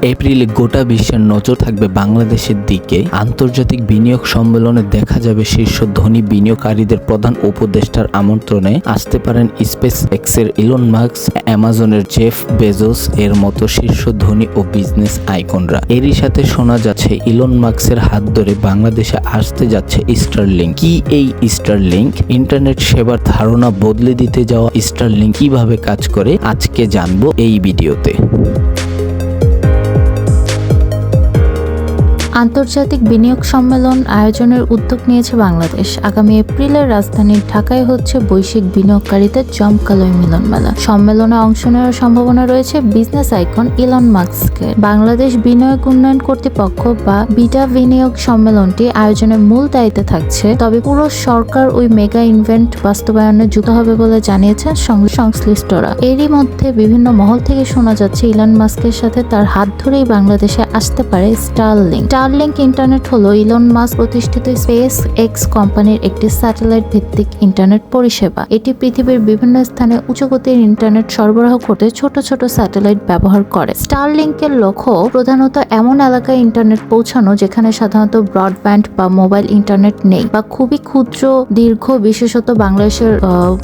এপ্রিলে গোটা বিশ্বের নজর থাকবে বাংলাদেশের দিকে। আন্তর্জাতিক বিনিয়োগ সম্মেলনে দেখা যাবে শীর্ষ ধনী বিনিয়োগকারীদের প্রধান উপদেষ্টার আমন্ত্রণে আসতে পারেন স্পেস এক্সের ইলন মাস্ক, অ্যামাজনের জেফ বেজোস এর মতো শীর্ষ ধনী ও বিজনেস আইকনরা। এরই সাথে শোনা যাচ্ছে ইলন মাস্কের হাত ধরে বাংলাদেশে আসতে যাচ্ছে স্টারলিংক। কি এই স্টারলিংক? ইন্টারনেট সেবার ধারণা বদলে দিতে যাওয়া স্টারলিংক কিভাবে কাজ করে আজকে জানবো এই ভিডিওতে। আন্তর্জাতিক বিনিয়োগ সম্মেলন আয়োজনের উদ্যোগ নিয়েছে বাংলাদেশ। আগামী এপ্রিলে রাজধানী ঢাকায় হচ্ছে বৈশ্বিক বিনিয়োগকারীদের জমকালো মিলন মেলা। সম্মেলনে অংশ নেওয়ার সম্ভাবনা রয়েছে বিজনেস আইকন ইলন মাস্কের। বাংলাদেশ বিনিয়োগ উন্নয়ন কর্তৃপক্ষ বা বিডা বিনিয়োগ সম্মেলনটি আয়োজনের মূল দায়িত্বে থাকছে, তবে পুরো সরকার ওই মেগা ইভেন্ট বাস্তবায়নে যুক্ত হবে বলে জানিয়েছেন সংশ্লিষ্টরা। এরই মধ্যে বিভিন্ন মহল থেকে শোনা যাচ্ছে ইলন মাস্কের সাথে তার হাত ধরেই বাংলাদেশে আসতে পারে স্টারলিংক। স্টারলিংক ইন্টারনেট হলো ইলন মাস্ক প্রতিষ্ঠিত স্পেস এক্স কোম্পানির একটি স্যাটেলাইট ভিত্তিক ইন্টারনেট পরিষেবা। এটি পৃথিবীর বিভিন্ন স্থানে উচ্চগতির ইন্টারনেট সরবরাহ করতে ছোট ছোট স্যাটেলাইট ব্যবহার করে। স্টারলিংকের লক্ষ্য প্রধানত এমন এলাকায় ইন্টারনেট পৌঁছানো যেখানে সাধারণত ব্রডব্যান্ড বা মোবাইল ইন্টারনেট নেই বা খুবই ক্ষুদ্র দীর্ঘ, বিশেষত বাংলাদেশের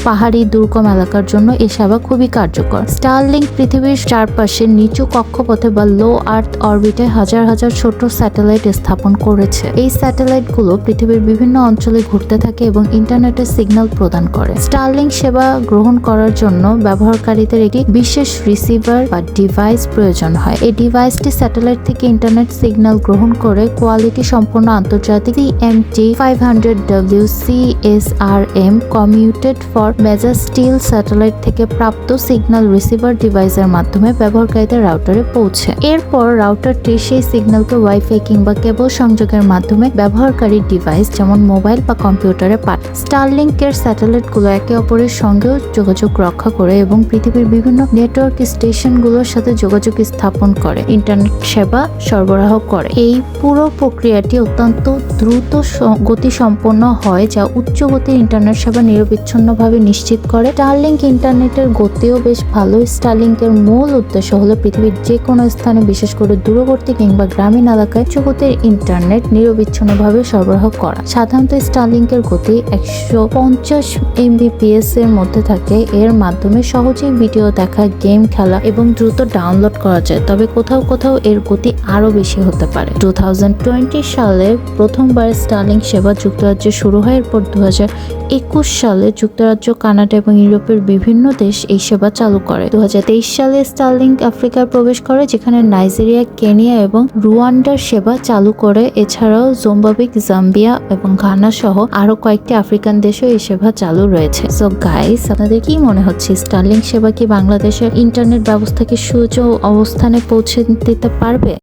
পাহাড়ি দুর্গম এলাকার জন্য এই সেবা খুবই কার্যকর। স্টারলিংক পৃথিবীর চারপাশে নিচু কক্ষপথে বা লো আর্থ অরবিটে হাজার হাজার ছোট স্যাটেলাইট স্থাপন করেছে। এই স্যাটেলাইটগুলো পৃথিবীর বিভিন্ন অঞ্চলে ঘুরতে থাকে এবং ইন্টারনেটের সিগন্যাল প্রদান করে। স্টারলিংক সেবা গ্রহণ করার জন্য ব্যবহারকারীদের একটি বিশেষ রিসিভার বা ডিভাইস প্রয়োজন হয়। এই ডিভাইসটি স্যাটেলাইট থেকে ইন্টারনেট সিগন্যাল গ্রহণ করে কোয়ালিটি সম্পন্ন আন্তর্জাতিক CMT 500W CSRM কমিউটেড ফর মেজর স্টিল স্যাটেলাইট থেকে প্রাপ্ত সিগন্যাল রিসিভার ডিভাইসের মাধ্যমে ব্যবহারকারীদের রাউটারে পৌঁছে। এরপর রাউটারটি সেই সিগন্যালকে ওয়াইফাই কিংবা কেবল সংযোগের মাধ্যমে ব্যবহারকারীর ডিভাইস যেমন মোবাইল বা কম্পিউটারে পাঠায়। স্টারলিংকের স্যাটেলাইটগুলো একে অপরের সঙ্গেও যোগাযোগ রক্ষা করে এবং পৃথিবীর বিভিন্ন নেটওয়ার্ক স্টেশনগুলোর সাথে যোগাযোগ স্থাপন করে ইন্টারনেট সেবা সরবরাহ করে। এই পুরো প্রক্রিয়াটি অত্যন্ত দ্রুত গতিসম্পন্ন হয়, যা উচ্চ গতির ইন্টারনেট সেবা নিরবিচ্ছিন্নভাবে নিশ্চিত করে। স্টারলিংক ইন্টারনেটের গতিও বেশ ভালো। স্টারলিংকের মূল উদ্দেশ্য হলো পৃথিবীর যে কোনো স্থানে, বিশেষ করে দূরবর্তী কিংবা গ্রামীণ এলাকায় উচ্চগতির ইন্টারনেট নিরবিচ্ছিন্নভাবে সরবরাহ করা। সাধারণত স্টারলিংকের গতি 150 Mbps এর মধ্যে থাকে। এর মাধ্যমে সহজেই ভিডিও দেখা, গেম খেলা এবং দ্রুত ডাউনলোড করা যায়, তবে কোথাও কোথাও এর গতি আরো বেশি হতে পারে। 2020 সালে প্রথমবার স্টারলিংক সেবা যুক্তরাজ্যে শুরু হয়। এরপর 2021 সালে যুক্তরাজ্য, কানাডা এবং ইউরোপের বিভিন্ন দেশ এই সেবা চালু করে। 2023 সালে স্টারলিংক আফ্রিকায় প্রবেশ করে, যেখানে নাইজেরিয়া, কেনিয়া এবং রুয়ান্ডার সেবা চালু করে। এছাড়াও জিম্বাবুয়ে, জাম্বিয়া এবং ঘানা সহ আরো কয়েকটি আফ্রিকান দেশেও এই সেবা চালু রয়েছে। সো গাইস, আপনাদের কি মনে হচ্ছে স্টারলিংক সেবা কি বাংলাদেশের ইন্টারনেট ব্যবস্থাকে সুযোগ্য অবস্থানে পৌঁছে দিতে পারবে?